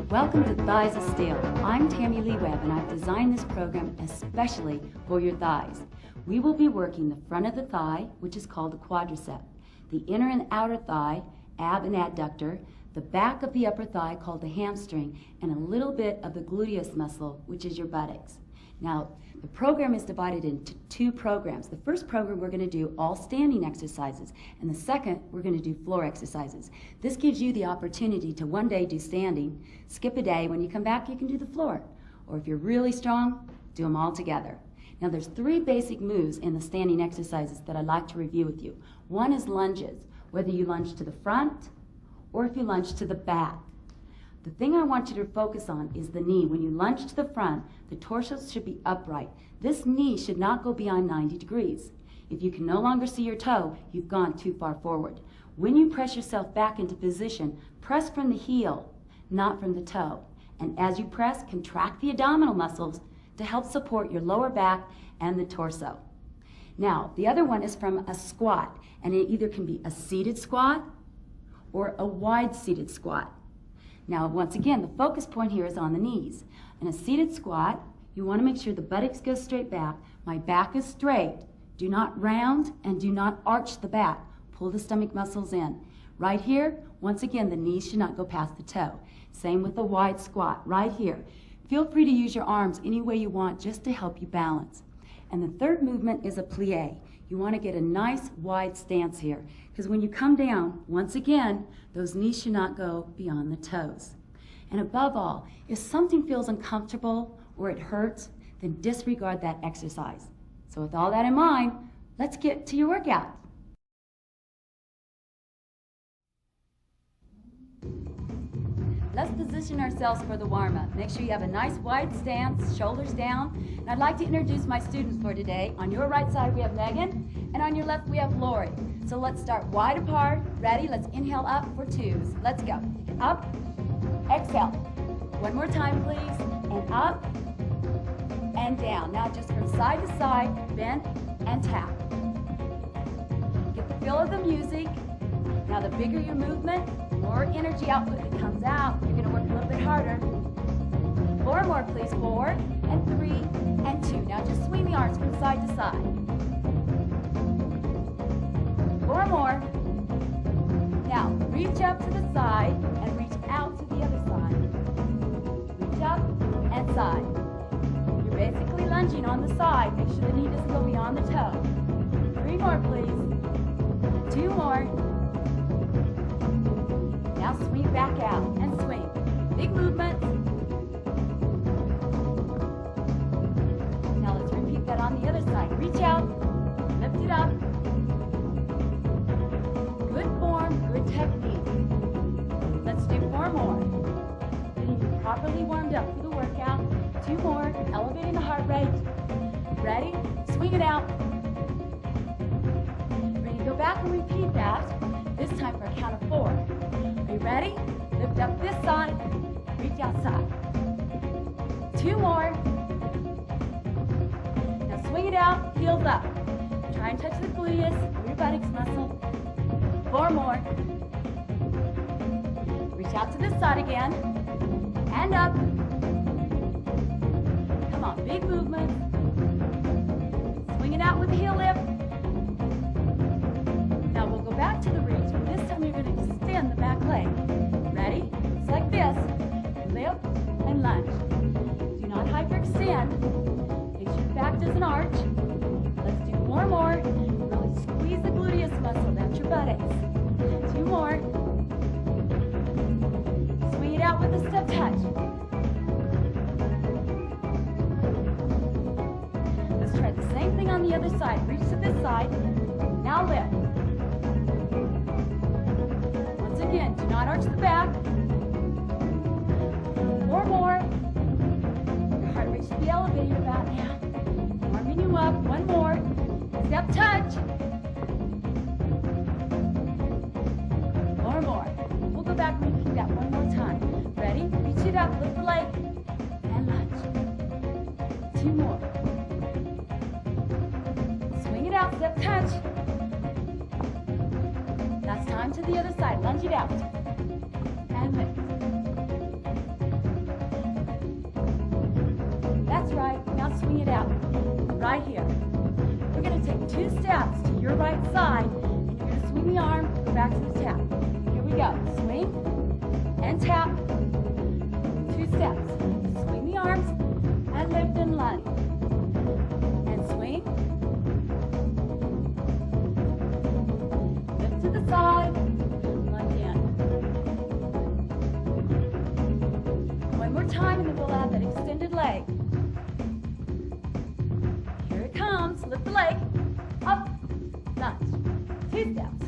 Welcome to Thighs of Steel. I'm Tamilee Webb, and I've designed this program especially for your thighs. We will be working the front of the thigh, which is called the quadricep, the inner and outer thigh, ab and adductor, the back of the upper thigh called the hamstring, and a little bit of the gluteus muscle, which is your buttocks. Now, the program is divided into two programs. The first program we're going to do all standing exercises, and the second we're going to do floor exercises. This gives you the opportunity to one day do standing, skip a day, when you come back you can do the floor. Or if you're really strong, do them all together. Now there's three basic moves in the standing exercises that I'd like to review with you. One is lunges, whether you lunge to the front or if you lunge to the back. The thing I want you to focus on is the knee. When you lunge to the front, the torso should be upright. This knee should not go beyond 90 degrees. If you can no longer see your toe, you've gone too far forward. When you press yourself back into position, press from the heel, not from the toe. And as you press, contract the abdominal muscles to help support your lower back and the torso. Now, the other one is from a squat, and it either can be a seated squat or a wide seated squat. Now, once again, the focus point here is on the knees. In a seated squat, you want to make sure the buttocks go straight back. My back is straight. Do not round and do not arch the back. Pull the stomach muscles in. Right here, once again, the knees should not go past the toe. Same with the wide squat, right here. Feel free to use your arms any way you want just to help you balance. And the third movement is a plie. You want to get a nice wide stance here, because when you come down, once again, those knees should not go beyond the toes. And above all, if something feels uncomfortable or it hurts, then disregard that exercise. So with all that in mind, let's get to your workout. Let's position ourselves for the warm-up. Make sure you have a nice wide stance, shoulders down. And I'd like to introduce my students for today. On your right side we have Megan, and on your left we have Lori. So let's start wide apart. Ready? Let's inhale up for twos. Let's go. Up, exhale. One more time, please. And up, and down. Now just from side to side, bend and tap. Get the feel of the music. Now the bigger your movement, the more energy output that comes out. You're going to work a little bit harder. Four more, please. 4 and 3 and 2. Now just swing the arms from side to side. 4 more. Now reach up to the side and reach out to the other side. Reach up and side. You're basically lunging on the side. Make sure the knee doesn't go beyond the toe. 3 more, please. 2 more. Now swing back out and swing. Big movement. Now let's repeat that on the other side. Reach out, lift it up. Good form, good technique. Let's do 4 more. Getting you properly warmed up for the workout. 2 more, elevating the heart rate. Ready? Swing it out. Ready to go back and repeat that. This time for a count of 4. Are you ready? Lift up this side, reach outside. 2 more. Now swing it out, heels up. Try and touch the gluteus or your buttocks muscle. 4 more. Reach out to this side again, and up. Come on, big movement. Swing it out with the heel lift. Now we'll go back to the reach, but this time you're going to extend the back leg. Ready? It's like this. Lift and lunge. Do not hyperextend. Make sure your back doesn't arch. Let's do 4 more. Really squeeze the gluteus muscle. That's your buttocks. 2 more. Swing it out with a step touch. Let's try the same thing on the other side. Reach to this side. Now lift. Again, do not arch the back. 4 more. Your heart rate should be elevated about now. Warming you up. 1 more. Step touch. 4 more. We'll go back and repeat that 1 more time. Ready? Reach it up, lift the leg, and lunge. 2 more. Swing it out, step touch. Last time to the other side. Lunge it out. And lift. swing it out. Right here. We're going to take 2 steps to your right side, and you're going to swing the arm, go back to the tap. Here we go. Swing and tap. 2 steps. Swing the arms and lift and lunge. And swing. Lift to the side. Lunge in. One more time, and then we'll add that extended leg. Here it comes. Lift the leg. Up. Lunge. 2 steps.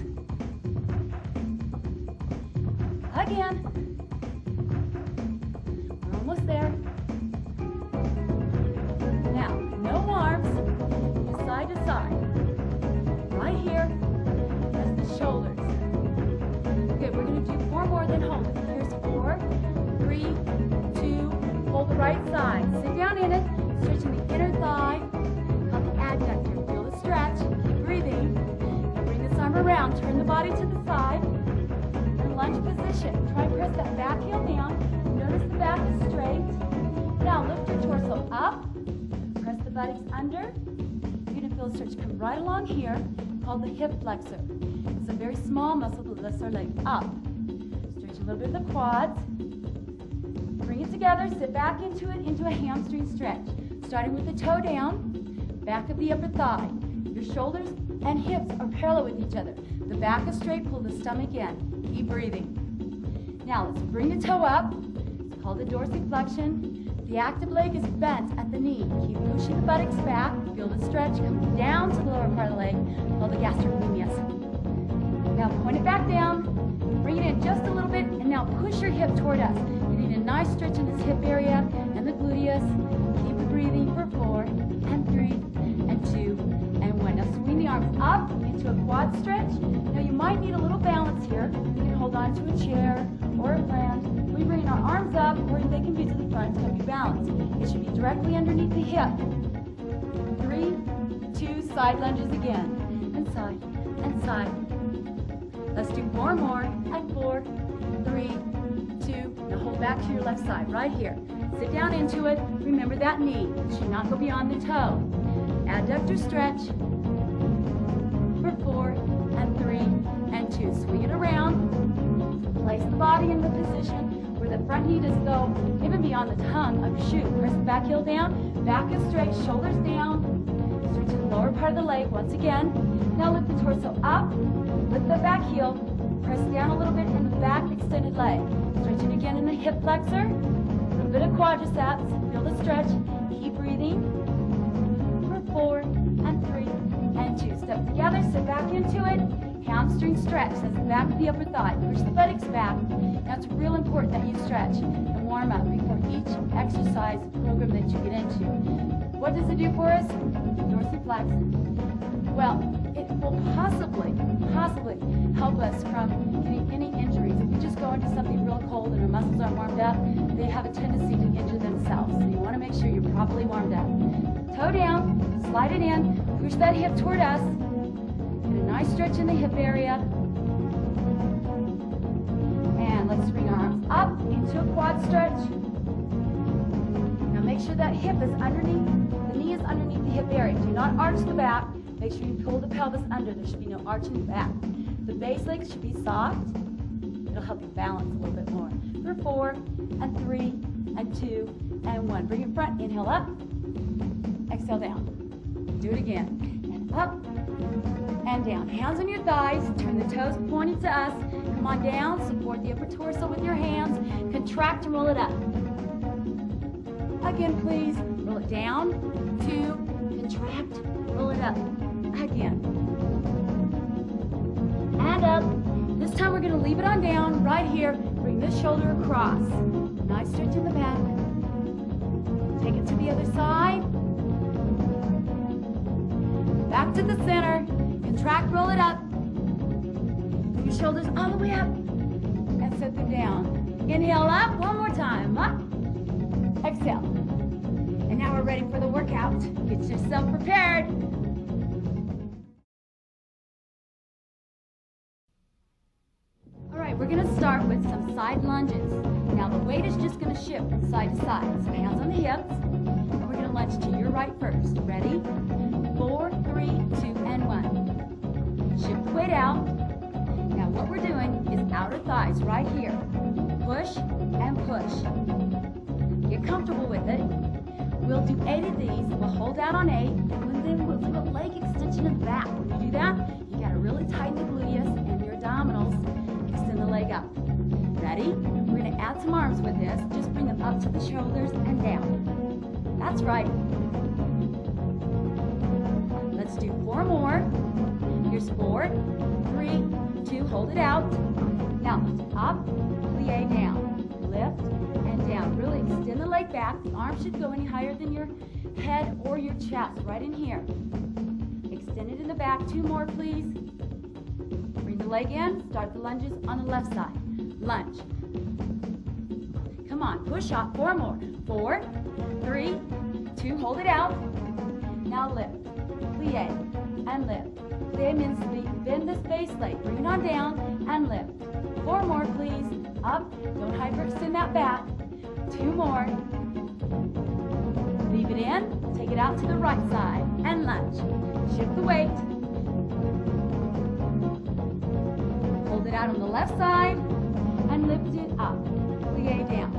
Again. We're almost there. Now, no arms. Just side to side. Right here. Press the shoulders. Good. We're going to do 4 more, then hold it. Here's 4, 3, 2. Hold the right side. Sit down in it. Stretching the inner thigh. Called the adductor. Feel the stretch. Keep breathing. Now bring this arm around. Turn the body to the side. Lunge position. Try and press that back heel down. Notice the back is straight. Now lift your torso up. Press the buttocks under. You're going to feel a stretch come right along here called the hip flexor. It's a very small muscle that lifts our leg up. Stretch a little bit of the quads. Bring it together. Sit back into it, into a hamstring stretch. Starting with the toe down, back of the upper thigh. Your shoulders and hips are parallel with each other. The back is straight. Pull the stomach in. Keep breathing. Now let's bring the toe up. It's called the dorsiflexion. The active leg is bent at the knee. Keep pushing the buttocks back. Feel the stretch coming down to the lower part of the leg called the gastrocnemius. Now point it back down. Bring it in just a little bit, and now push your hip toward us. Getting a nice stretch in this hip area and the gluteus. Keep breathing for 4 and 3 and 2 and 1. Now swing the arms up into a quad stretch. Now you might need a little balance here. You can hold on to a chair or a friend. We bring our arms up, or they can be to the front to help you balance. It should be directly underneath the hip. 3, 2, side lunges again. And side, and side. Let's do 4 more, and 4, 3, 2. Now hold back to your left side, right here. Sit down into it. Remember that knee. It should not go beyond the toe. Adductor stretch. For 4, and 3, and 2. Swing it around. Place the body in the position where the front knee doesn't go even beyond the tongue of your shoe. Press the back heel down. Back is straight. Shoulders down. Stretch the lower part of the leg once again. Now lift the torso up. Lift the back heel. Press down a little bit in the back extended leg. Stretch it again in the hip flexor. A little bit of quadriceps. Feel the stretch. Keep breathing. For 4, and 3, and 2. Step together. Sit back into it. Hamstring stretch. That's the back of the upper thigh. Push the buttocks back. Now it's real important that you stretch and warm up before each exercise program that you get into. What does it do for us? Dorsiflexion. Well, it will possibly help us from getting any injuries. If we just go into something real cold and our muscles aren't warmed up, they have a tendency to injure themselves. So you want to make sure you're properly warmed up. Toe down, slide it in, push that hip toward us. Get a nice stretch in the hip area. And let's bring our arms up into a quad stretch. Now make sure that hip is underneath, the knee is underneath the hip area. Do not arch the back. Make sure you pull the pelvis under. There should be no arch in the back. The base legs should be soft. It'll help you balance a little bit more. For 4, and 3, and 2, and 1. Bring it front. Inhale up. Exhale down. Do it again. And up and down. Hands on your thighs. Turn the toes pointing to us. Come on down. Support the upper torso with your hands. Contract and roll it up. Again, please. Roll it down. 2. Contract. Roll it up. Again. And up. This time we're going to leave it on down right here. Bring this shoulder across. Nice stretch in the back. Take it to the other side. Back to the center. Contract, roll it up. Bring your shoulders all the way up. And set them down. Inhale up. One more time. Up. Exhale. And now we're ready for the workout. Get yourself prepared. All right, we're going to start with some side lunges. Now the weight is just going to shift from side to side. So hands on the hips. And we're going to to lunge to your right first. Ready? 4, 3, 2, and 1. Shift the weight out. Now what we're doing is outer thighs right here. Push and push. Get comfortable with it. We'll do 8 of these. We'll hold out on 8, and then we'll do a leg extension in the back. When you do that, you gotta really tighten the gluteus and your abdominals. Extend the leg up. Ready? We're gonna add some arms with this. Just bring them up to the shoulders and down. That's right. Let's do 4 more. Here's 4, 3, 2, hold it out. Now lift up, plie down. Lift and down. Really extend the leg back. The arm should go any higher than your head or your chest, right in here. Extend it in the back. 2 more, please. Bring the leg in. Start the lunges on the left side. Lunge. Come on, push up. 4 more. 4, 3, 2, hold it out. Now lift. Plie and lift. Plie means bend this base leg. Bring it on down and lift. 4 more, please. Up. Don't hyperextend that back. 2 more. Leave it in. Take it out to the right side and lunge. Shift the weight. Hold it out on the left side and lift it up. Plie down.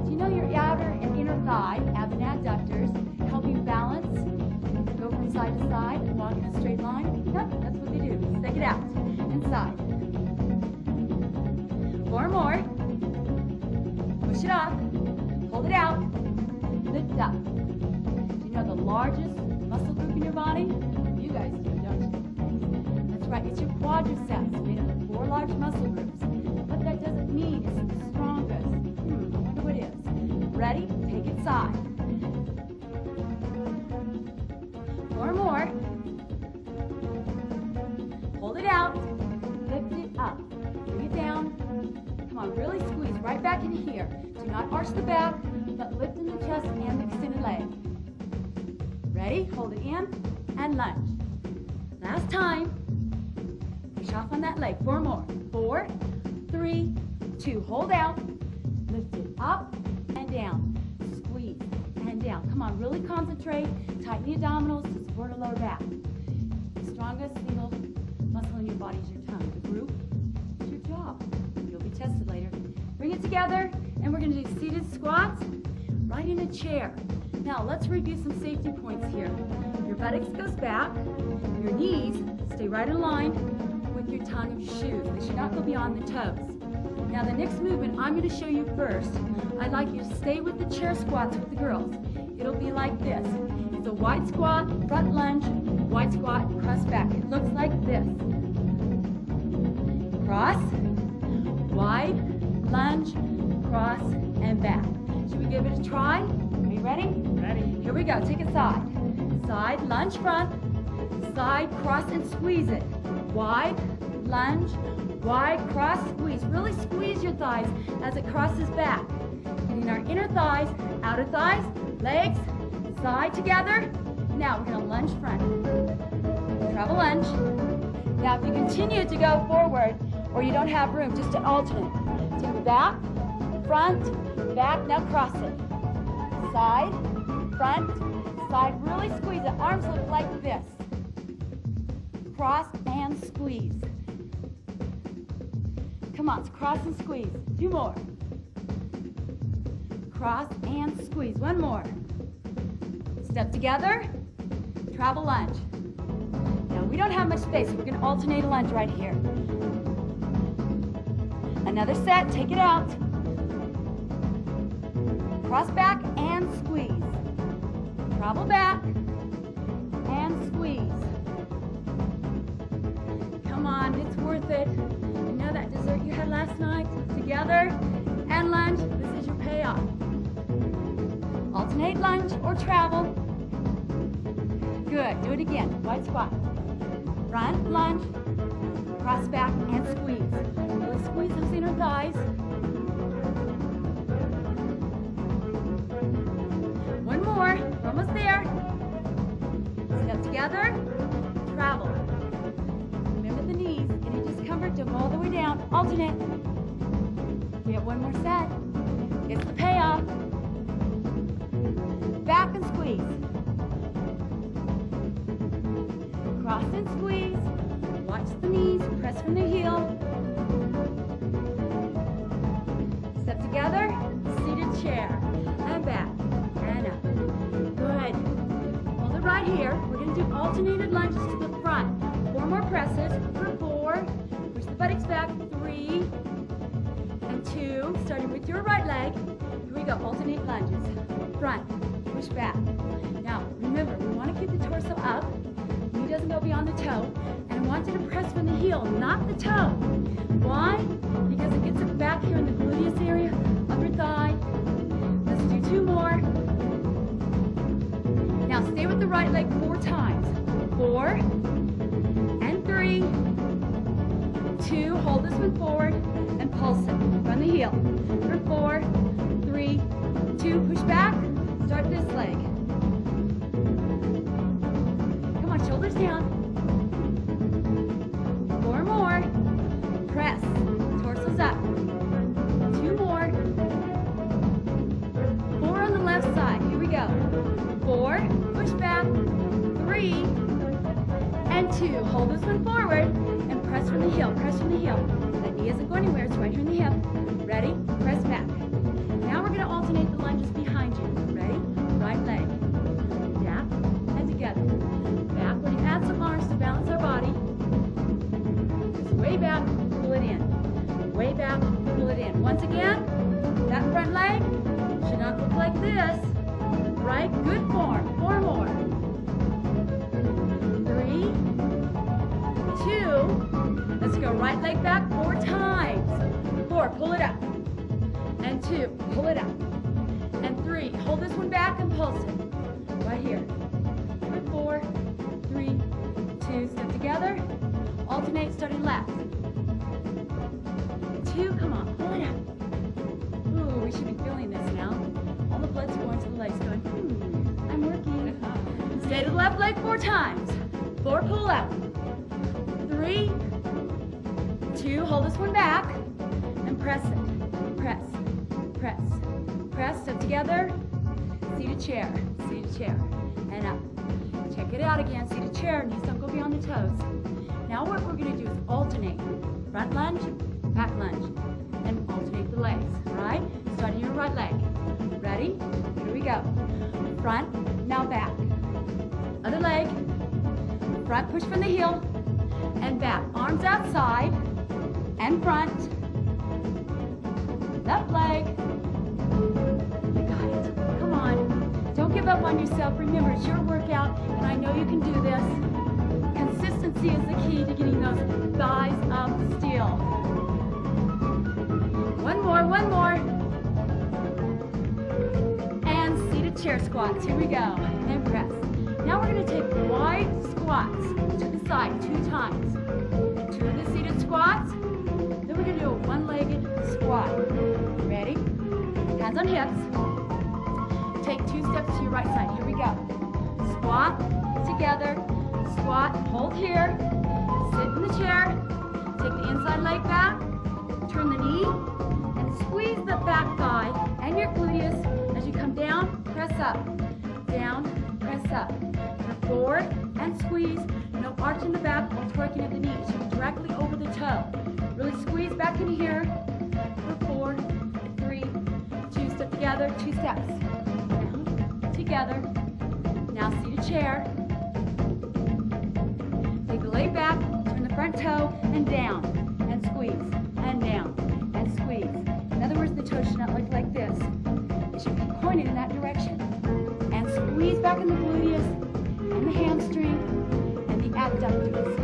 Do you know your outer and inner thigh, abs and adductors, help you balance, go from side to side, and walk in a straight line? Yep, that's what they do. Stick it out. Inside. 4 more. Push it up. Hold it out. Lift up. Do you know the largest muscle group in your body? You guys do, don't you? That's right. It's your quadriceps, made up of 4 large muscle groups. But that doesn't mean it's the strongest. I wonder what it is. Ready? Take it side. 4 more. Hold it out. Lift it up. Bring it down. Come on, really squeeze right back in here. Do not arch the back, but lift in the chest and the extended leg. Ready? Hold it in and lunge. Last time. Push off on that leg. 4 more. 4, 3, 2. Hold out. Lift it up and down. Squeeze and down. Come on, really concentrate. Tighten the abdominals to support a lower back. The strongest single muscle in your body is your tongue. The group is your jaw. You'll be tested later. Bring it together, and we're going to do seated squats right in a chair. Now, let's review some safety points here. Your buttocks goes back. Your knees stay right in line with your tongue of shoes. They should not go beyond the toes. Now, the next movement I'm going to show you first, I'd like you to stay with the chair squats with the girls. It'll be like this. It's a wide squat, front lunge, wide squat, cross back. It looks like this. Cross, wide, lunge, cross, and back. Should we give it a try? Are you ready? Ready. Here we go. Take it side. Side, lunge front, side, cross, and squeeze it. Wide, lunge, wide, cross, squeeze. Really squeeze your thighs as it crosses back. Getting our inner thighs, outer thighs, legs, side together. Now we're going to lunge front. Travel lunge. Now if you continue to go forward or you don't have room, just an alternate. Take it back, front, back. Now cross it. Side, front, side. Really squeeze it. Arms look like this. Cross and squeeze. Come on, cross and squeeze. 2 more. Cross and squeeze. 1 more. Step together. Travel lunge. Now we don't have much space, so we're going to alternate a lunge right here. Another set. Take it out. Cross back and squeeze. Travel back and squeeze. Come on, it's worth it. You know that dessert you had last night? Together and lunge. This is your payoff. Alternate lunge or travel. Good. Do it again. Wide squat. Front lunge. Cross back and squeeze. Really squeeze those inner thighs. 1 more. We're almost there. Step together. Travel. Remember the knees. Any discomfort, don't go all the way down. Alternate. We have 1 more set. It's the payoff. Back and squeeze. and back, and up. Good. Hold it right here. We're going to do alternated lunges to the front. 4 more presses for 4. Push the buttocks back. 3 and 2. Starting with your right leg. Here we go. Alternate lunges. Front. Push back. Now, remember, we want to keep the torso up. Knee doesn't go beyond the toe. And I want you to press from the heel, not the toe. Why? Because it gets it back here in the gluteus area of your thigh. Let's do 2 more. Now stay with the right leg 4 times. 4 and 3. 2. Hold this one forward and pulse it from the heel. For 4, 3, 2. Push back. Start this leg. Come on, shoulders down. 4 more. Press. Torso's up. 2 more. 4 on the left side. Here we go. 4. Push back. 3 and 2. Hold this one forward and press from the heel. Press from the heel. That knee isn't going anywhere. It's right here in the hip. Ready? Press back. Now we're going to alternate the lunges behind you. Ready? Right leg. Back and together. Back. We're going to add some arms to balance our body. Just way back. Pull it in. Way back. Pull it in. Once again, that front leg should not look like this. Right? Good form. 4 more. 3, 2. Let's go right leg back 4 times. 4. Pull it up. And 2. Pull it up. And 3. Hold this one back and pulse it. Right here. 4, 3, 2. Step together. Alternate starting left. 2. Come on. Pull it up. Ooh, we should be feeling this now. All the blood's going to the legs going, I'm working. Stay to the left leg 4 times. 4, pull up. 3, 2, hold this one back. And press it. Press, press, press. Step together. Seated chair, seated chair. And up. Check it out again. Seated chair. Knees don't go beyond the toes. Now what we're going to do is alternate. Front lunge, back lunge. And alternate the legs. Right? Starting your right leg. Ready? Here we go. Front, now back. Other leg. Front, push from the heel. And back. Arms outside. And front. Left leg. You got it. Come on. Don't give up on yourself. Remember, it's your workout, and I know you can do this. Consistency is the key to getting those thighs of steel. One more, one more. And seated chair squats. Here we go. And press. Now we're going to take wide squats to the side 2 times. 2 of the seated squats. Then we're going to do a one-legged squat. Ready? Hands on hips. Take 2 steps to your right side. Here we go. Squat together. Squat. Hold here. Sit in the chair. Take the inside leg back. Turn the knee. And squeeze the back thigh and your gluteus as you come down. Press up. Down. Press up. Forward and squeeze. No arch in the back or twerking at the knee. It should be directly over the toe. Really squeeze back in here. For 4, 3, 2. Step together. 2 steps. Down. Together. Now seated chair. Take the leg back. Turn the front toe and down. And squeeze. And down. And squeeze. In other words, the toe should not look like this. It should be pointed in that direction. And squeeze back in the gluteus. And the hamstring, and the abductors.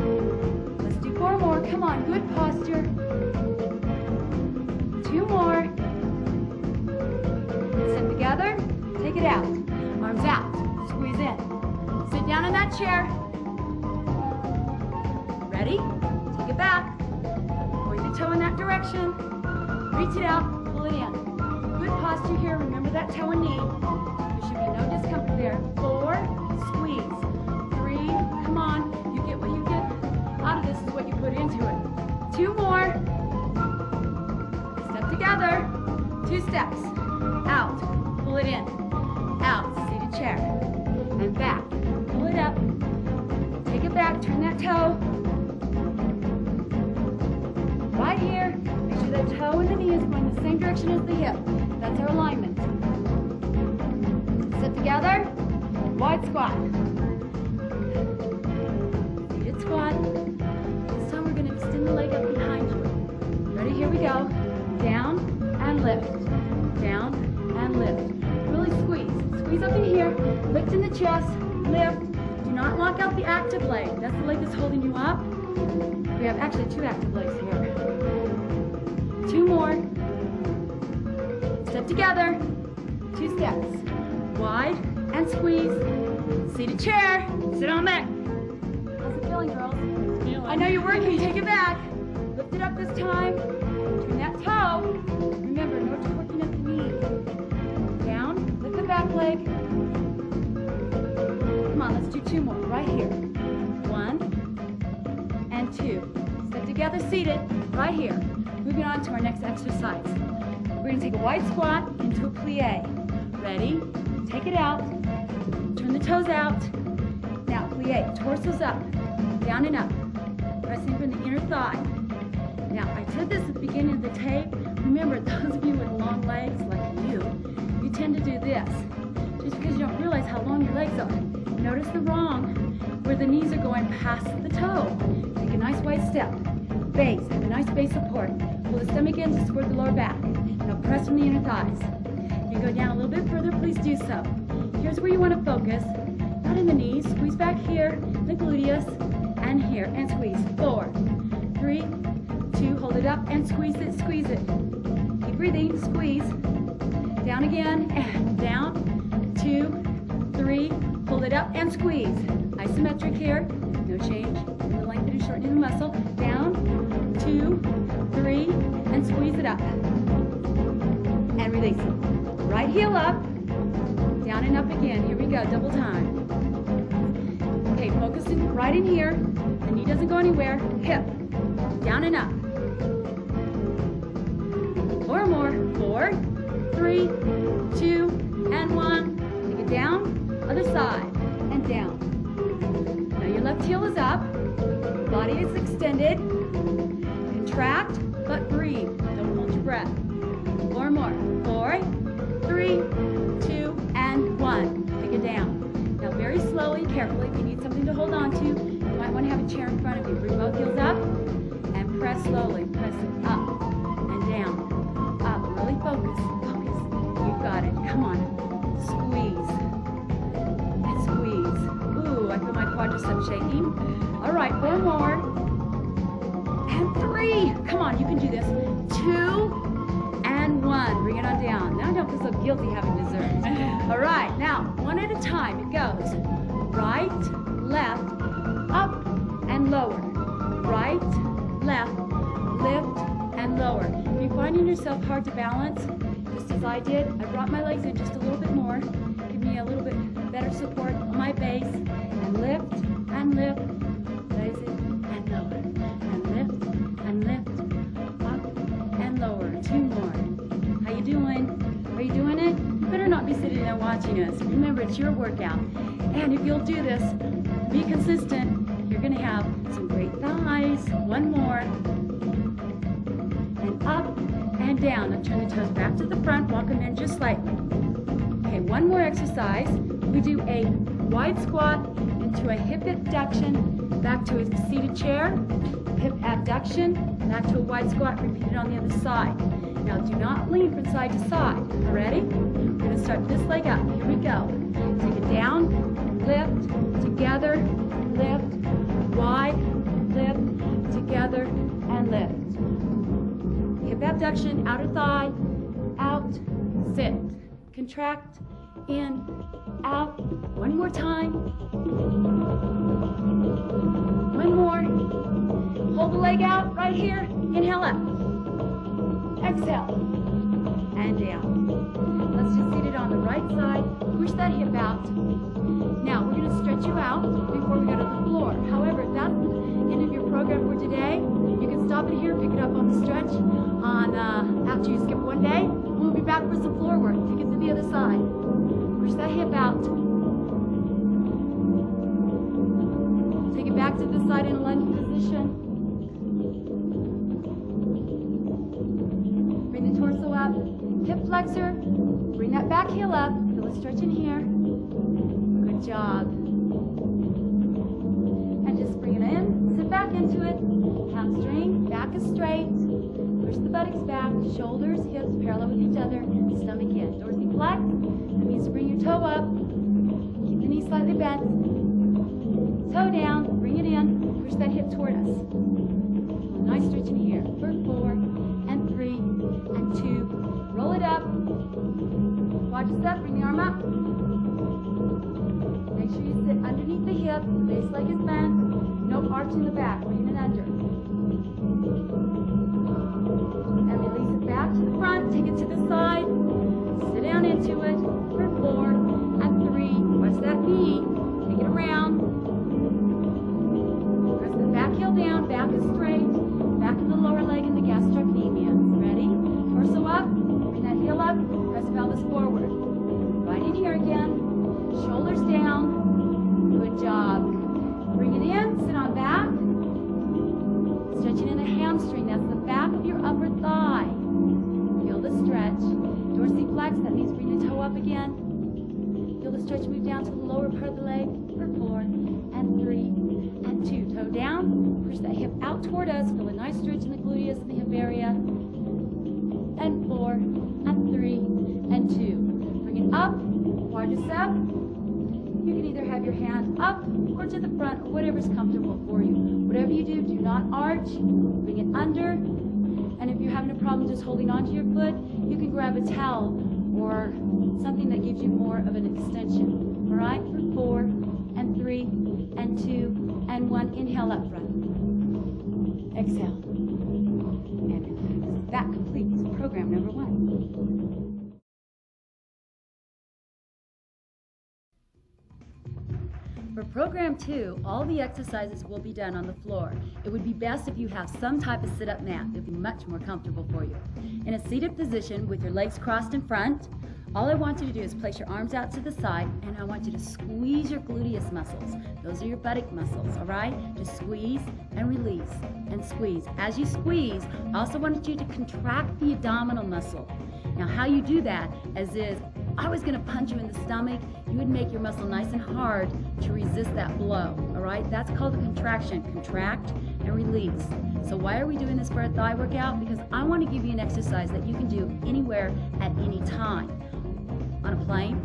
Let's do 4 more. Come on, good posture. 2 more. Sit together. Take it out. Arms out. Squeeze in. Sit down in that chair. Ready? Take it back. Point the toe in that direction. Reach it out. Pull it in. Good posture here. Remember that toe and knee. There should be no discomfort there. 4. Squeeze. 3, come on, you get what you get out of this is what you put into it. 2 more. Step together. 2 steps. Out. Pull it in. Out. Seated chair. And back. Pull it up. Take it back. Turn that toe. Right here. Make sure that toe and the knee is going the same direction as the hip. That's our alignment. wide squat. Seated squat. This time we're going to extend the leg up behind you. Ready? Here we go. Down and lift. Down and lift. Really squeeze. Squeeze up in here. Lift in the chest. Lift. Do not lock out the active leg. That's the leg that's holding you up. We have actually 2 active legs here. 2 more. Step together. 2 steps. Wide and squeeze. Seated chair. Sit on back. How's it feeling, girls? I know you're working. Take it back. Lift it up this time. Turn that toe. Remember, no twerking at the knee. Down. Lift the back leg. Come on, let's do 2 more. Right here. 1 and 2. Step together, seated. Right here. Moving on to our next exercise. We're going to take a wide squat into a plie. Ready? Take it out. Turn the toes out. Now plie. Torso's up. Down and up. Pressing from the inner thigh. Now, I said this at the beginning of the tape. Remember, those of you with long legs like you tend to do this. Just because you don't realize how long your legs are. Notice the wrong, where the knees are going past the toe. Take a nice wide step. Base. Have a nice base support. Pull the stomach in to support the lower back. Now press from the inner thighs. You go down a little bit further, please do so. Here's where you want to focus. Not in the knees. Squeeze back here, the gluteus, and here, and squeeze. 4, 3, 2, hold it up, and squeeze it, squeeze it. Keep breathing, squeeze. Down again, and down. 2, 3, hold it up, and squeeze. Isometric here, no change. The lengthening and shortening the muscle. Down, 2, 3, and squeeze it up. And release it. Right heel up, down and up again. Here we go, double time. Okay, focusing right in here. The knee doesn't go anywhere. Hip, down and up. 4 more. 4, 3, 2, and 1. Take it down, other side, and down. Now your left heel is up. Body is extended. Contract, but breathe. Don't hold your breath. 4 more. 4, 3, 2, and 1. Take it down. Now very slowly, carefully, if you need something to hold on to, you might want to have a chair in front of you. Bring both heels up and press slowly. Press it up and down. Up. Really focus. Focus. You've got it. Come on. Squeeze. And squeeze. Ooh, I feel my quadricep shaking. All right, 4 more. And 3. Come on, you can do this. 2 and 1. Bring it on down. Now don't feel so guilty having dessert. All right, now, one at a time. It goes right, left, up, and lower. Right, left, lift, and lower. If you're finding yourself hard to balance, just as I did, I brought my legs in just a little bit more. Give me a little bit better support on my base. And lift, and lift. Raise it, and lower. And lift, and lift. Up, and lower. 2 more. How you doing? Are you doing it? You better not be sitting there watching us. Remember, it's your workout. And if you'll do this, be consistent, you're going to have some great thighs. 1 more. And up and down. Now turn the toes back to the front. Walk them in just slightly. Okay, 1 more exercise. We do a wide squat into a hip abduction, back to a seated chair, hip abduction, back to a wide squat. Repeat it on the other side. Now do not lean from side to side. Ready? We're going to start this leg up. Here we go. Take it down, lift, together, lift, wide, lift, together, and lift. Hip abduction, outer thigh, out, sit, contract, in, out. 1 more time. 1 more. Hold the leg out right here. Inhale up. Exhale. And down. Let's just seat it on the right side. Push that hip out. Now we're going to stretch you out before we go to the floor. However, that's the end of your program for today. You can stop it here, pick it up on the stretch on after you skip 1 day. We'll be back for some floor work. Take it to the other side. Push that hip out. Take it back to the side in a lunge position. Bring the torso up. Hip flexor. Bring that back heel up. Feel a stretch in here. Good job. And just bring it in, sit back into it. Hamstring, back is straight. Push the buttocks back, shoulders, hips parallel with each other, stomach in. Dorsiflex, that means to bring your toe up. Keep the knee slightly bent. Toe down, bring it in, push that hip toward us. Nice stretch in here for 4 and 3 and 2. Roll it up. Quadricep, bring the arm up. Make sure you sit underneath the hip, the base leg is bent. No arch in the back, bring it under. And release it back to the front, take it to the side. Sit down into it for 4 and 3. Watch that knee. Take it around. Press the back heel down, back is straight. Back in the lower leg in the gastrocnemius. Ready? Torso up, bring that heel up, press pelvis forward. Right in here again. Shoulders down. Good job. Bring it in, sit on back. Stretching in the hamstring, that's the back of your upper thigh. Feel the stretch. Dorsiflex, that means bring the toe up again. Feel the stretch move down to the lower part of the leg for 4 and 3 and 2. Toe down, push that hip out toward us. Feel a nice stretch in the gluteus and the hip area. And 4 and 3 and 2. Bring it up, quadricep. You can either have your hand up or to the front, or whatever's comfortable for you. Whatever you do, do not arch. Bring it under. And if you're having a problem just holding onto your foot, you can grab a towel or something that gives you more of an extension. All right, for 4 and 3 and 2 and 1. Inhale up front. Exhale. And relax. That completes program number 1. For program 2, all the exercises will be done on the floor. It would be best if you have some type of sit-up mat. It would be much more comfortable for you. In a seated position with your legs crossed in front, all I want you to do is place your arms out to the side, and I want you to squeeze your gluteus muscles. Those are your buttock muscles, all right? Just squeeze and release and squeeze. As you squeeze, I also want you to contract the abdominal muscle. Now, how you do that is I was going to punch you in the stomach. You would make your muscle nice and hard to resist that blow, all right? That's called a contraction. Contract and release. So why are we doing this for a thigh workout? Because I want to give you an exercise that you can do anywhere at any time. On a plane,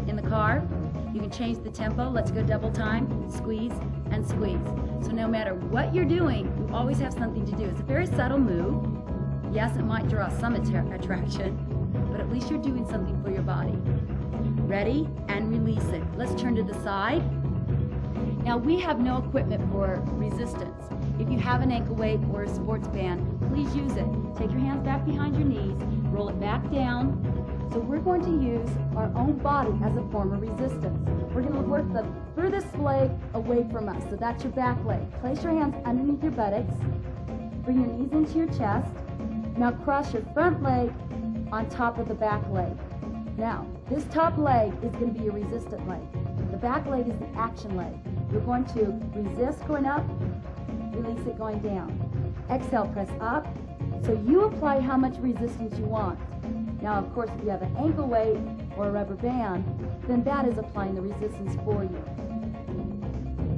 in the car, you can change the tempo. Let's go double time, squeeze and squeeze. So no matter what you're doing, you always have something to do. It's a very subtle move. Yes, it might draw some attraction, but at least you're doing something for your body. Ready? And release it. Let's turn to the side. Now, we have no equipment for resistance. If you have an ankle weight or a sports band, please use it. Take your hands back behind your knees, roll it back down. So we're going to use our own body as a form of resistance. We're going to work the furthest leg away from us. So that's your back leg. Place your hands underneath your buttocks. Bring your knees into your chest. Now cross your front leg on top of the back leg. Now, this top leg is going to be your resistant leg. The back leg is the action leg. You're going to resist going up, release it going down. Exhale, press up. So you apply how much resistance you want. Now, of course, if you have an ankle weight or a rubber band, then that is applying the resistance for you.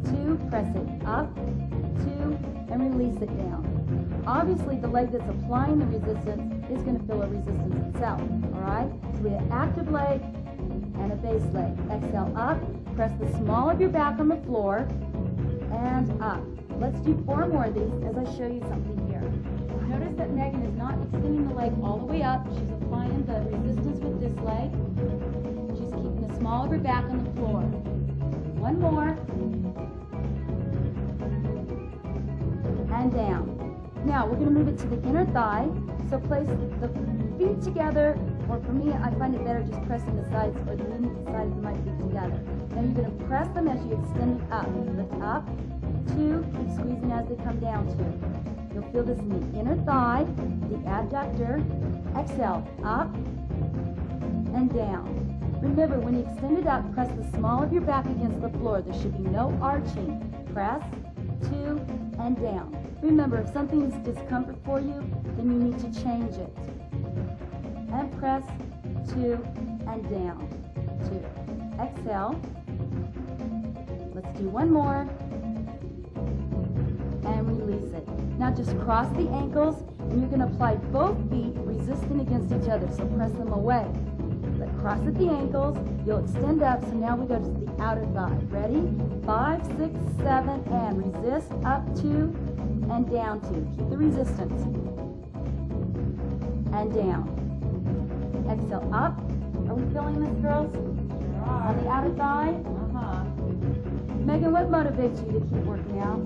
2, press it up, 2, and release it down. Obviously, the leg that's applying the resistance is going to feel a resistance itself, all right? So we have an active leg and a base leg. Exhale up, press the small of your back on the floor, and up. Let's do 4 more of these as I show you something here. Notice that Megan is not extending the leg all the way up. She's applying the resistance with this leg. She's keeping the small of her back on the floor. 1 more. And down. Now, we're going to move it to the inner thigh. So place the feet together, or for me, I find it better just pressing the sides or the sides of my feet together. Now you're going to press them as you extend it up. Lift up, 2, keep squeezing as they come down, 2. You'll feel this in the inner thigh, the adductor. Exhale, up and down. Remember, when you extend it up, press the small of your back against the floor. There should be no arching. Press, 2, and down. Remember, if something is discomfort for you, then you need to change it. And press, 2, and down. 2. Exhale. Let's do one more. And release it. Now just cross the ankles, and you're going to apply both feet resisting against each other, so press them away. But cross at the ankles, you'll extend up, so now we go to the outer thigh. Ready? 5, 6, 7, and resist, up 2, and down 2. Keep the resistance. And down. Exhale, up. Are we feeling this, girls? On the outer thigh? Megan, what motivates you to keep working out?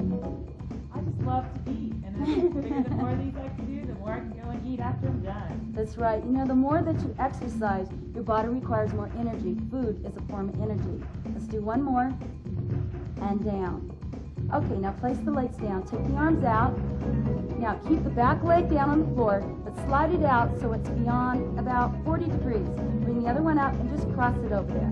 I just love to eat, and I figure the more of these I can do, the more I can go and eat after I'm done. That's right. You know, the more that you exercise, your body requires more energy. Food is a form of energy. Let's do one more. And down. Okay, now place the legs down. Take the arms out. Now keep the back leg down on the floor, but slide it out so it's beyond about 40 degrees. Bring the other one up and just cross it over there.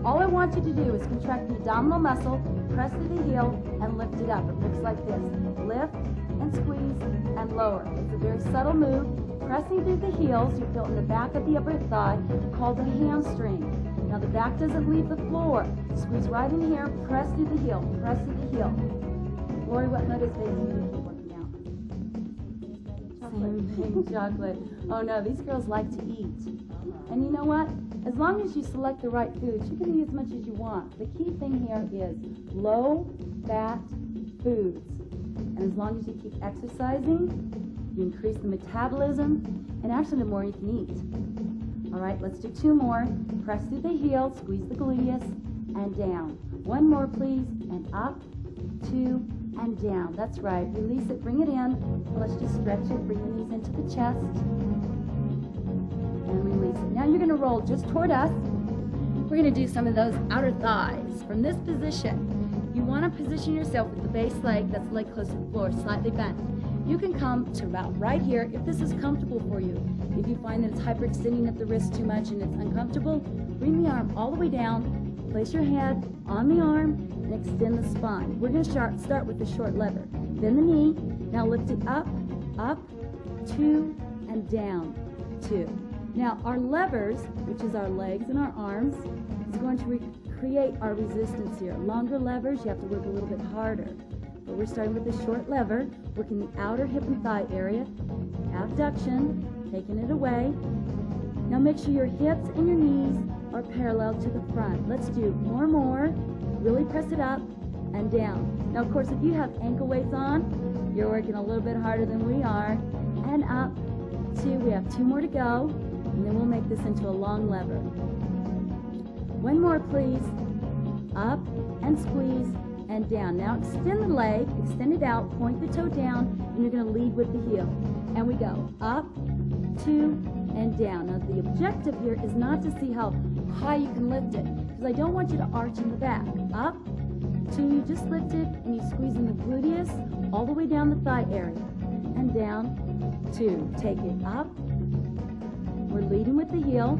All I want you to do is contract the abdominal muscle, press through the heel, and lift it up. It looks like this. Lift and squeeze and lower. It's a very subtle move. Pressing through the heels, you feel in the back of the upper thigh, called the hamstring. Now the back doesn't leave the floor. Squeeze right in here, press through the heel, press through the heel. Lori, what motivates you to keep working out? Same thing, chocolate. Oh no, these girls like to eat. And you know what? As long as you select the right foods, you can eat as much as you want. The key thing here is low-fat foods. And as long as you keep exercising, you increase the metabolism, and actually the more you can eat. All right, let's do 2 more. Press through the heel, squeeze the gluteus, and down. 1 more, please, and up, 2, and down. That's right. Release it, bring it in. Let's just stretch it, bring the knees into the chest. And release it. Now you're going to roll just toward us. We're going to do some of those outer thighs. From this position, you want to position yourself with the base leg, that's the leg close to the floor, slightly bent. You can come to about right here if this is comfortable for you. If you find that it's hyperextending at the wrist too much and it's uncomfortable, bring the arm all the way down, place your head on the arm, and extend the spine. We're going to start with the short lever. Bend the knee. Now lift it up, 2, and down, 2. Now, our levers, which is our legs and our arms, is going to create our resistance here. Longer levers, you have to work a little bit harder. But we're starting with the short lever, working the outer hip and thigh area, abduction, taking it away. Now make sure your hips and your knees are parallel to the front. Let's do more. Really press it up and down. Now, of course, if you have ankle weights on, you're working a little bit harder than we are. And up, 2. We have 2 more to go. And then we'll make this into a long lever. 1 more, please. Up and squeeze and down. Now extend the leg, extend it out, point the toe down, and you're going to lead with the heel. And we go up, 2, and down. Now the objective here is not to see how high you can lift it, because I don't want you to arch in the back. Up, 2, you just lift it, and you squeeze in the gluteus all the way down the thigh area. And down, 2. Take it up. We're leading with the heel.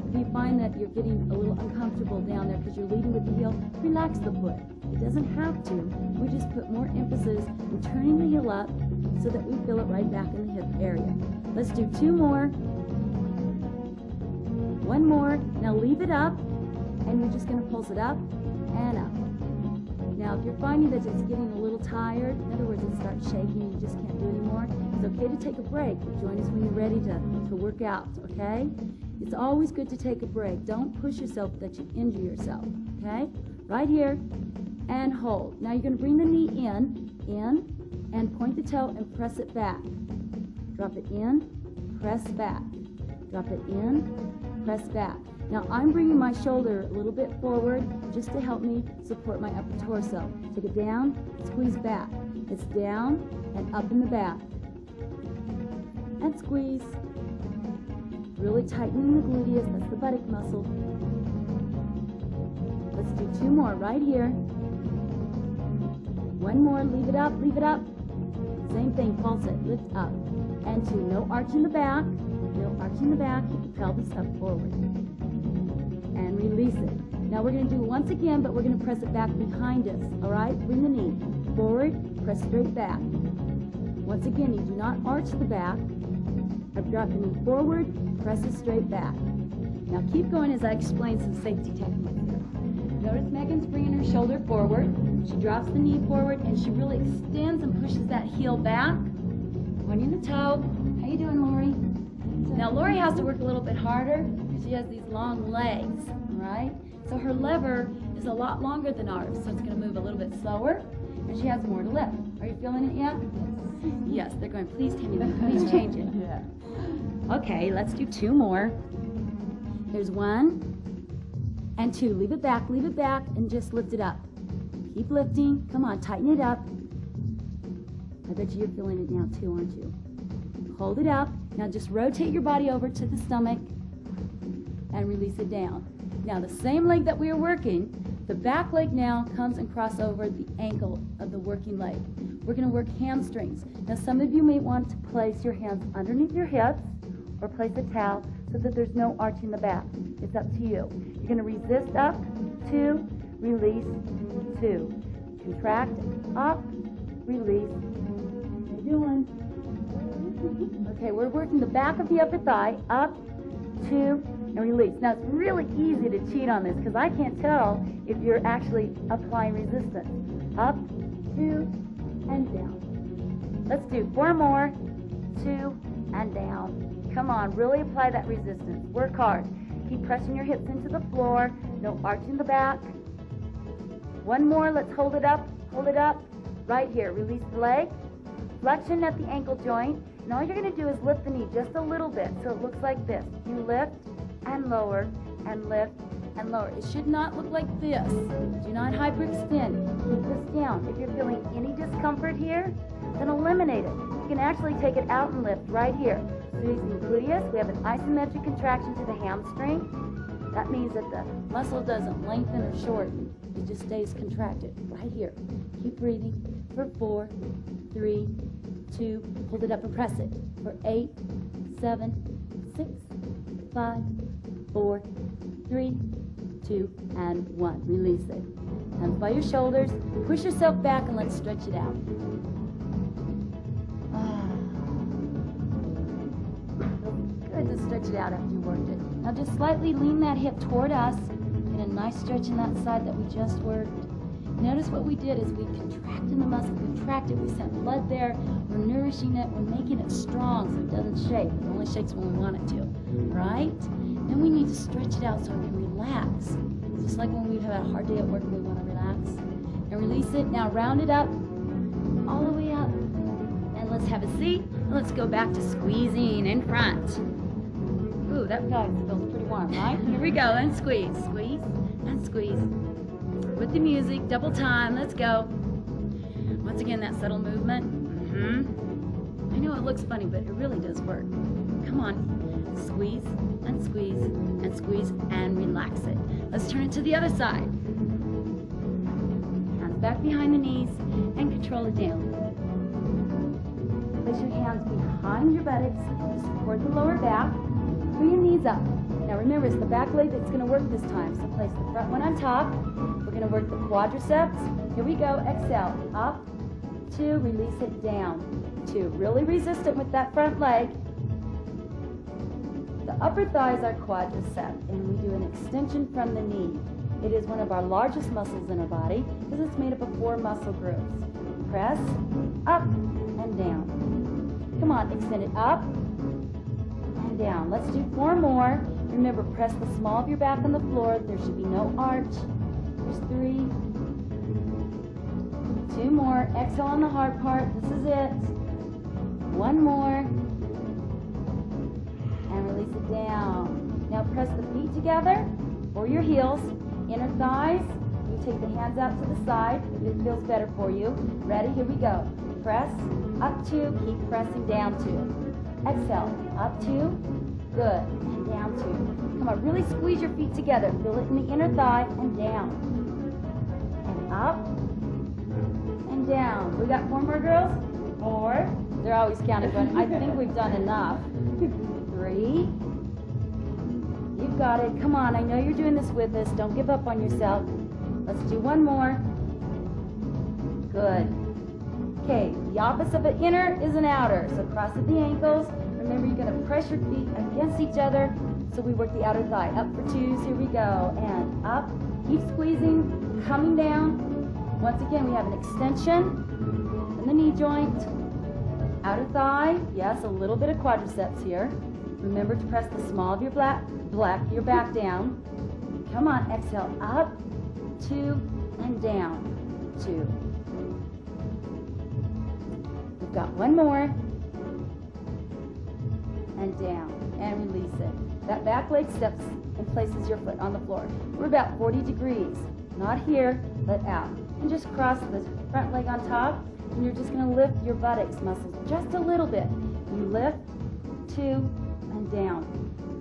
If you find that you're getting a little uncomfortable down there because you're leading with the heel, relax the foot. It doesn't have to. We just put more emphasis in turning the heel up so that we feel it right back in the hip area. Let's do 2 more. 1 more. Now leave it up, and you're just going to pulse it up and up. Now, if you're finding that it's getting a little tired, in other words, it starts shaking and you just can't do anymore, it's okay to take a break. Join us when you're ready to work out, okay? It's always good to take a break. Don't push yourself that you injure yourself, okay? Right here, and hold. Now you're going to bring the knee in, and point the toe and press it back. Drop it in, press back. Drop it in, press back. Now I'm bringing my shoulder a little bit forward just to help me support my upper torso. Take it down, squeeze back. It's down and up in the back. And squeeze. Really tightening the gluteus, that's the buttock muscle. Let's do 2 more right here. 1 more, leave it up. Same thing, pulse it, lift up. And 2, no arch in the back, keep the pelvis up forward. And release it. Now we're going to do it once again, but we're going to press it back behind us, all right? Bring the knee forward, press straight back. Once again, you do not arch the back. I've dropped the knee forward, press it straight back. Now keep going as I explain some safety techniques here. Notice Megan's bringing her shoulder forward. She drops the knee forward and she really extends and pushes that heel back. Pointing the toe. How you doing, Lori? Now Lori has to work a little bit harder because she has these long legs, all right? So her lever is a lot longer than ours, so it's going to move a little bit slower, and she has more to lift. Are you feeling it yet? Yes, they're going, please, Tamilee, please change it. Yeah. Okay, let's do 2 more. There's 1 and 2. Leave it back, and just lift it up. Keep lifting. Come on, tighten it up. I bet you're feeling it now too, aren't you? Hold it up. Now just rotate your body over to the stomach and release it down. Now the same leg that we were working, the back leg now comes and cross over the ankle of the working leg. We're going to work hamstrings. Now some of you may want to place your hands underneath your hips or place a towel so that there's no arch in the back. It's up to you. You're going to resist up, 2, release, 2. Contract, up, release. How you doing? Okay, we're working the back of the upper thigh, up, 2, and release. Now it's really easy to cheat on this because I can't tell if you're actually applying resistance. Up, 2, and down. Let's do 4 more, 2, and down. Come on, really apply that resistance. Work hard. Keep pressing your hips into the floor. No arch in the back. 1 more, let's hold it up, right here. Release the leg, flexion at the ankle joint, and all you're going to do is lift the knee just a little bit so it looks like this. You lift and lower, and lift and lower. It should not look like this. Do not hyperextend. Keep this down. If you're feeling any discomfort here, then eliminate it. You can actually take it out and lift right here. Squeezing the gluteus, we have an isometric contraction to the hamstring. That means that the muscle doesn't lengthen or shorten. It just stays contracted right here. Keep breathing for 4, 3, 2, hold it up and press it for 8, 7, 6, 5, 4, 3, 2, and 1. Release it. Hands by your shoulders. Push yourself back and let's stretch it out. Good to stretch it out after you worked it. Now just slightly lean that hip toward us. Get a nice stretch in that side that we just worked. Notice what we did is we contracted the muscle, contracted, we sent blood there, we're nourishing it, we're making it strong so it doesn't shake. It only shakes when we want it to, right? Then we need to stretch it out so it can relax. Just like when we've had a hard day at work and we want to relax. And release it. Now round it up, all the way up. And let's have a seat. And let's go back to squeezing in front. Ooh, that feels pretty warm, right? Here we go, and squeeze, squeeze, and squeeze. With the music, double time, let's go. Once again, that subtle movement. I know it looks funny, but it really does work. Come on, squeeze, and squeeze, and squeeze, and relax it. Let's turn it to the other side. Hands back behind the knees, and control it down. Place your hands behind your buttocks to support the lower back. Bring your knees up. Now remember, it's the back leg that's going to work this time. So place the front one on top. We're going to work the quadriceps. Here we go. Exhale. Up. 2. Release it down. 2. Really resist it with that front leg. The upper thigh is our quadricep, and we do an extension from the knee. It is one of our largest muscles in our body because it's made up of 4 muscle groups. Press, up, and down. Come on, extend it up and down. Let's do 4 more. Remember, press the small of your back on the floor. There should be no arch. There's 3. 2 more. Exhale on the hard part. This is it. 1 more. And release it down. Now press the feet together or your heels. Inner thighs. You take the hands out to the side if it feels better for you. Ready? Here we go. Press. Up 2. Keep pressing down 2. Exhale. Up 2. Good. And down 2. Come on. Really squeeze your feet together. Feel it in the inner thigh and down. And up. And down. We got 4 more, girls? 4. They're always counting, but I think we've done enough. 3. You've got it. Come on. I know you're doing this with us. Don't give up on yourself. Let's do 1 more. Good. Okay. The opposite of an inner is an outer. So cross at the ankles. Remember, you're going to press your feet against each other So we work the outer thigh. Up for 2s, here we go. And up, keep squeezing, coming down. Once again, we have an extension in the knee joint. Outer thigh, yes, a little bit of quadriceps here. Remember to press the small of your your back down. Come on, exhale, up, 2, and down, 2. We've got one more, and down, and release it. That back leg steps and places your foot on the floor. We're about 40 degrees, not here, but out. And just cross the front leg on top, and you're just going to lift your buttocks muscles just a little bit. You lift, 2, and down,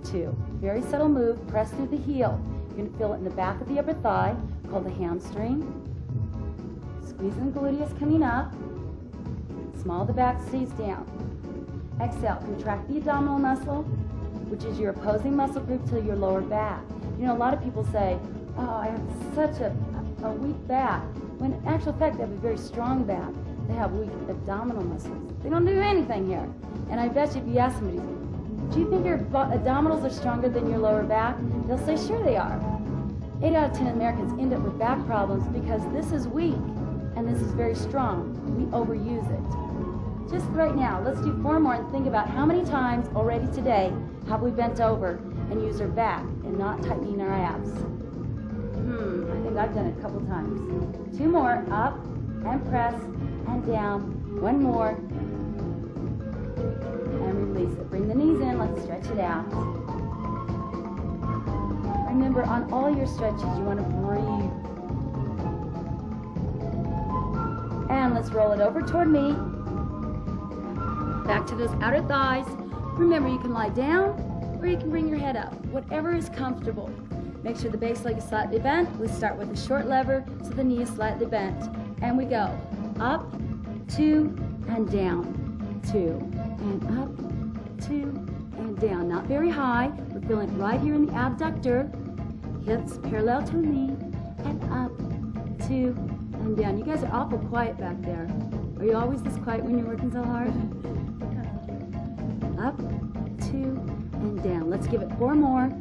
2. Very subtle move. Press through the heel. You're going to feel it in the back of the upper thigh, called the hamstring. Squeezing the gluteus coming up. Small of the back stays down. Exhale. Contract the abdominal muscle, which is your opposing muscle group to your lower back. You know, a lot of people say, oh, I have such a weak back. When in actual fact, they have a very strong back. They have weak abdominal muscles. They don't do anything here. And I bet you if you ask somebody, do you think your abdominals are stronger than your lower back? They'll say, sure they are. 8 out of 10 Americans end up with back problems because this is weak and this is very strong. We overuse it. Just right now, let's do 4 more and think about how many times already today have we bent over and used our back and not tightening our abs. I think I've done it a couple times. 2 more, up and press and down. 1 more. And release it. Bring the knees in. Let's stretch it out. Remember, on all your stretches, you want to breathe. And let's roll it over toward me. Back to those outer thighs. Remember, you can lie down or you can bring your head up. Whatever is comfortable. Make sure the base leg is slightly bent. We start with a short lever so the knee is slightly bent. And we go up, 2, and down, 2. And up, 2, and down. Not very high. We're feeling it right here in the abductor. Hips parallel to the knee. And up, 2, and down. You guys are awful quiet back there. Are you always this quiet when you're working so hard? Up, 2, and down. Let's give it 4 more.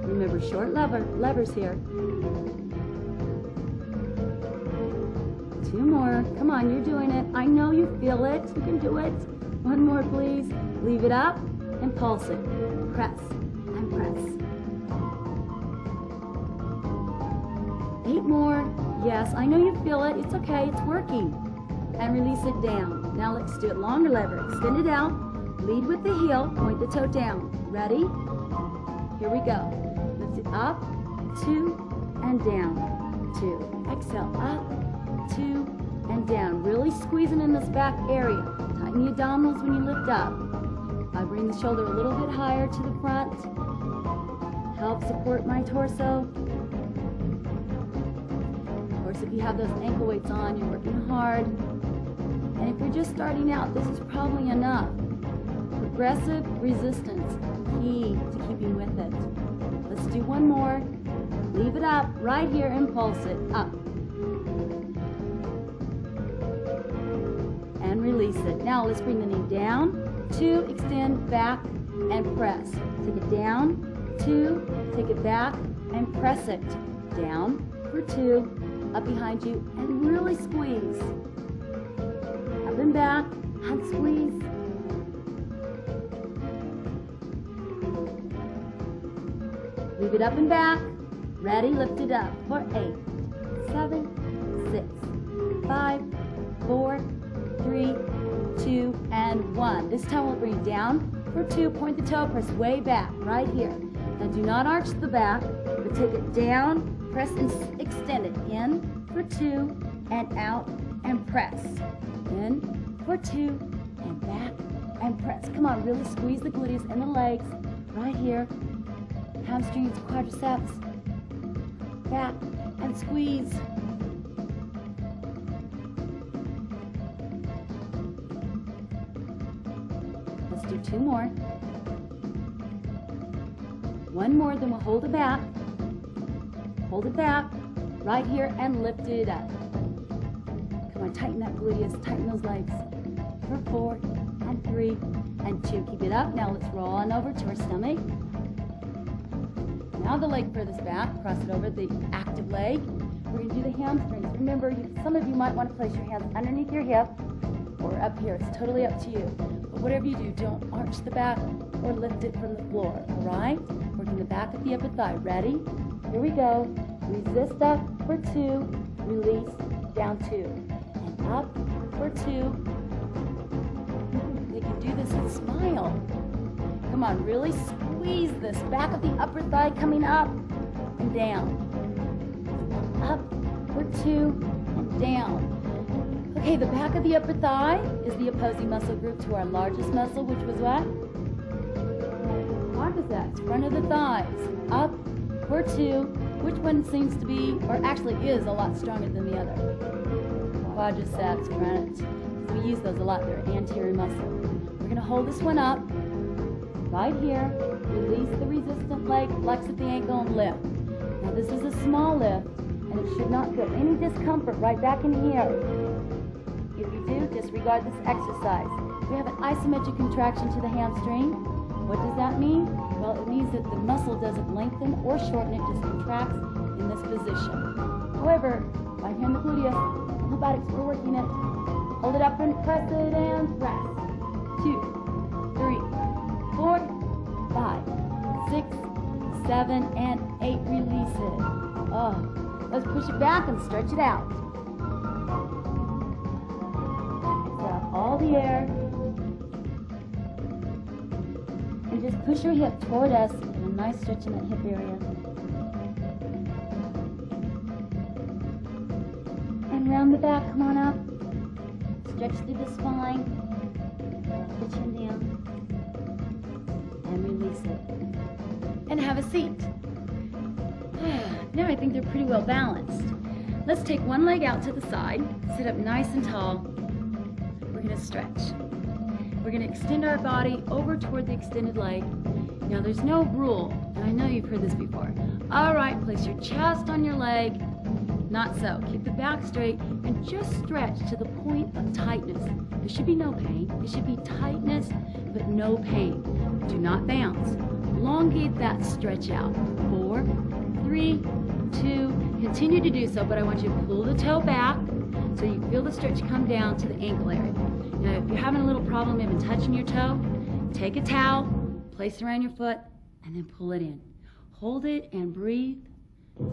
Remember, short levers here. 2 more. Come on, you're doing it. I know you feel it. You can do it. 1 more, please. Leave it up and pulse it. Press and press. 8 more. Yes, I know you feel it. It's okay. It's working. And release it down. Now let's do it. Longer lever. Extend it out. Lead with the heel. Point the toe down. Ready? Here we go. Lift it up. 2 and down. 2. Exhale. Up. 2 and down. Really squeezing in this back area. Tighten the abdominals when you lift up. I bring the shoulder a little bit higher to the front. Help support my torso. Of course, if you have those ankle weights on, you're working hard. And if you're just starting out, this is probably enough. Progressive resistance, key to keeping with it. Let's do 1 more. Leave it up right here and pulse it up. And release it. Now let's bring the knee down. 2, extend, back, and press. Take it down. 2, take it back, and press it. Down for 2, up behind you, and really squeeze. Up and back, and squeeze. Leave it up and back. Ready, lift it up for 8, 7, 6, 5, 4, 3, 2, and 1. This time we'll bring it down for 2. Point the toe, press way back, right here. Now do not arch the back, but take it down, press and extend it. In for 2, and out, and press. In for 2, and back, and press. Come on, really squeeze the gluteus and the legs, right here. Hamstrings, quadriceps, back, and squeeze. Let's do 2 more. 1 more, then we'll hold it back. Hold it back, right here, and lift it up. Come on, tighten that gluteus, tighten those legs. For 4, and 3, and 2. Keep it up. Now let's roll on over to our stomach. Now the leg furthest back, cross it over, the active leg. We're going to do the hamstrings. Remember, some of you might want to place your hands underneath your hip or up here. It's totally up to you. But whatever you do, don't arch the back or lift it from the floor, all right? Working the back of the upper thigh. Ready? Here we go. Resist up for 2, release, down 2. And up for 2. They can do this and smile. Come on, really squeeze this. Back of the upper thigh coming up and down. Up for 2 and down. Okay, the back of the upper thigh is the opposing muscle group to our largest muscle, which was what? Quadriceps, front of the thighs. Up for 2. Which one seems to be, or actually is, a lot stronger than the other? Quadriceps, front. We use those a lot. They're anterior muscle. We're going to hold this one up right here. Release the resistant leg, flex at the ankle, and lift. Now this is a small lift, and it should not feel any discomfort right back in here. If you do, disregard this exercise. We have an isometric contraction to the hamstring. What does that mean? Well, it means that the muscle doesn't lengthen or shorten, it just contracts in this position. However, right here in the gluteus, robotics, we're working it. Hold it up and press it and press. 2, 3, 4, 5, 6, 7, and 8. Release it. Oh, let's push it back and stretch it out. Grab all the air. And just push your hip toward us. Get a nice stretch in that hip area. And round the back, come on up. Stretch through the spine. Put your chin down. And release it. And have a seat. Now I think they're pretty well balanced. Let's take one leg out to the side. Sit up nice and tall. We're going to stretch. We're going to extend our body over toward the extended leg. Now there's no rule, and I know you've heard this before. All right, place your chest on your leg. Not so. Keep the back straight and just stretch to the point of tightness. There should be no pain. There should be tightness, but no pain. Do not bounce. Elongate that stretch out. 4, 3, 2. Continue to do so, but I want you to pull the toe back so you feel the stretch come down to the ankle area. Now, if you're having a little problem even touching your toe, take a towel, place it around your foot, and then pull it in. Hold it and breathe.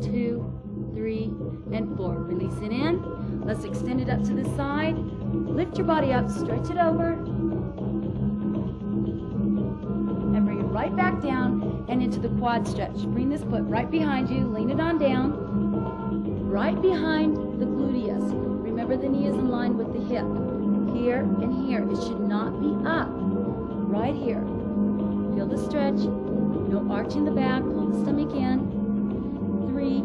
2, 3, and 4. Release it in. Let's extend it up to the side. Lift your body up, stretch it over, and bring it right back down and into the quad stretch. Bring this foot right behind you, lean it on down, right behind the gluteus. Remember, the knee is in line with the hip. Here and here. It should not be up. Right here. Feel the stretch. No arch in the back. Pull the stomach in. 3,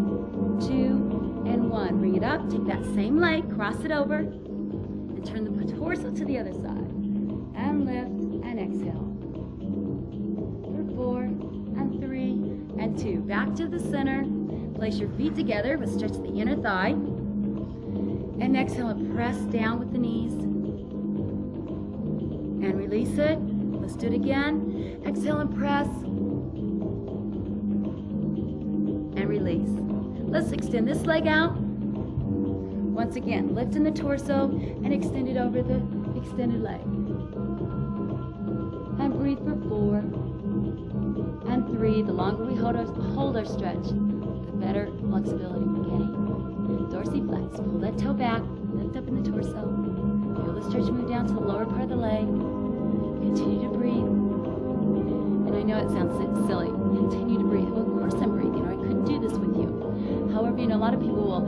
2, and 1. Bring it up. Take that same leg. Cross it over. And turn the torso to the other side. And lift and exhale. For 4, and 3, and 2. Back to the center. Place your feet together, but stretch the inner thigh. And exhale and press down with the knees. And release it. Let's do it again. Exhale and press. And release. Let's extend this leg out. Once again, lifting the torso and extend it over the extended leg. And breathe for 4 and 3. The longer we hold our stretch, the better flexibility we're getting. Dorsiflex. Pull that toe back. Lift up in the torso. Feel the stretch move down to the lower part of the leg. Continue to breathe. And I know it sounds silly. Continue to breathe. Well, of course I'm breathing, or I couldn't do this with you. However, a lot of people will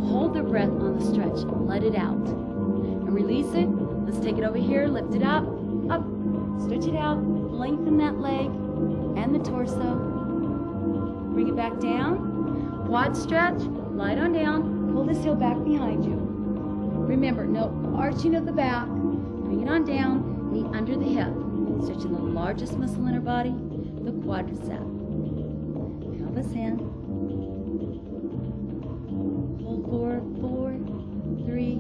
hold their breath on the stretch. Let it out. And release it. Let's take it over here. Lift it up. Up. Stretch it out. Lengthen that leg and the torso. Bring it back down. Quad stretch. Light on down. Pull this heel back behind you. Remember, no arching of the back. Bring it on down. Knee under the hip. Stretching the largest muscle in our body, the quadricep. Pelvis in. Hold for 4, 3,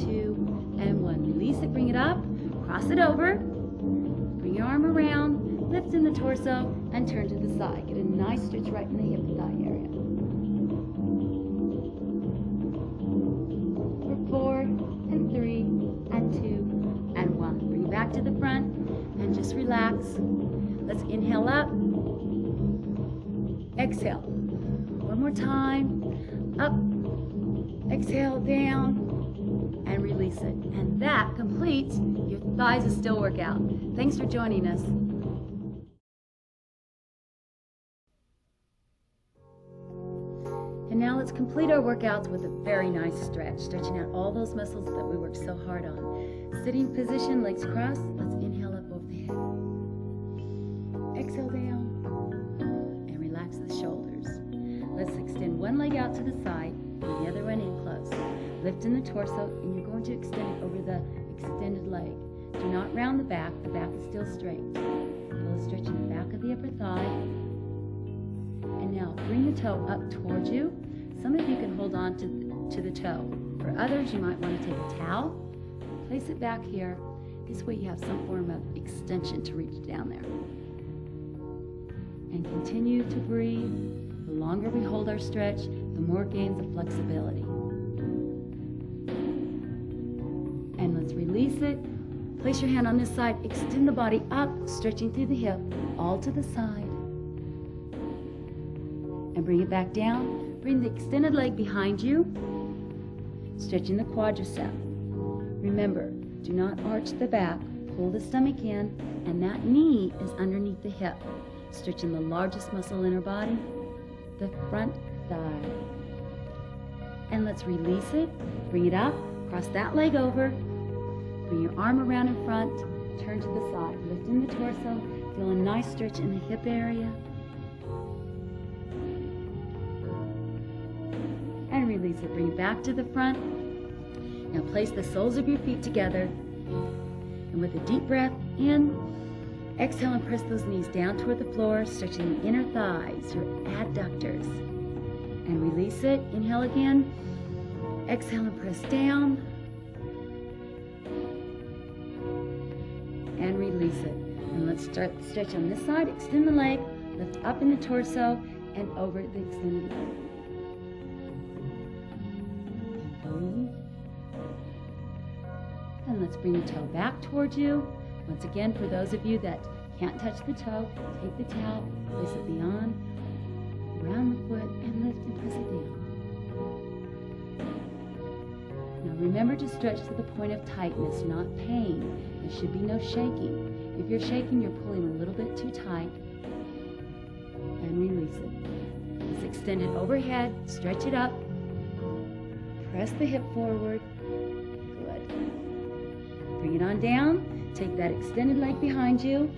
2, and 1. Release it. Bring it up. Cross it over. Bring your arm around. Lift in the torso and turn to the side. Get a nice stretch right in the hip and thigh area. For 4 and 3 and 2 and 1. Bring it back to the front and just relax. Let's inhale up. Exhale. One more time. Up. Exhale down. And release it. And that completes your thighs is still workout. Thanks for joining us. And now let's complete our workouts with a very nice stretch, stretching out all those muscles that we worked so hard on. Sitting position, legs crossed. Let's inhale up over the head. Exhale down and relax the shoulders. Let's extend one leg out to the side and the other one in close. Lift in the torso, and you're going to extend it over the extended leg. Do not round the back is still straight. Feel a stretch in the back of the upper thigh. And now bring the toe up towards you. Some of you can hold on to the toe. For others, you might want to take a towel, place it back here. This way you have some form of extension to reach down there. And continue to breathe. The longer we hold our stretch, the more gains of flexibility. And let's release it. Place your hand on this side. Extend the body up, stretching through the hip, all to the side. And bring it back down. Bring the extended leg behind you, stretching the quadricep. Remember, do not arch the back. Pull the stomach in, and that knee is underneath the hip, stretching the largest muscle in our body, the front thigh. And let's release it. Bring it up. Cross that leg over. Bring your arm around in front. Turn to the side. Lifting the torso. Feel a nice stretch in the hip area. And release it. Bring it back to the front. Now place the soles of your feet together. And with a deep breath in, exhale and press those knees down toward the floor, stretching the inner thighs, your adductors. And release it. Inhale again. Exhale and press down. And release it. And let's start the stretch on this side. Extend the leg, lift up in the torso, and over the extended leg. And breathe. And let's bring the toe back towards you. Once again, for those of you that can't touch the toe, take the towel, place it beyond, around the foot, and lift and press it down. Now remember to stretch to the point of tightness, not pain. There should be no shaking. If you're shaking, you're pulling a little bit too tight. And release it. Let's extend it overhead, stretch it up, press the hip forward. Good. Bring it on down. Take that extended leg behind you.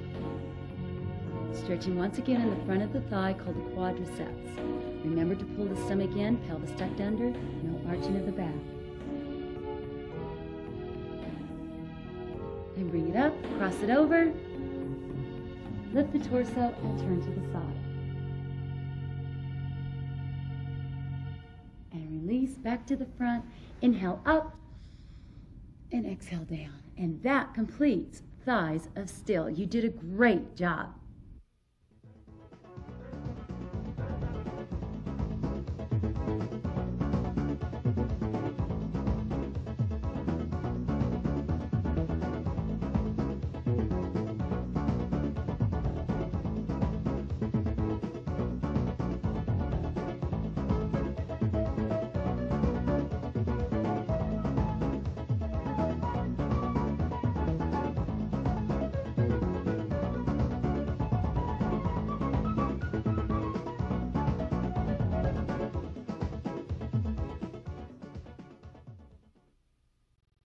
Stretching once again in the front of the thigh called the quadriceps. Remember to pull the stomach in, pelvis tucked under, no arching of the back. And bring it up, cross it over, lift the torso and turn to the side. And release back to the front. Inhale up and exhale down. And that completes thighs of steel. You did a great job.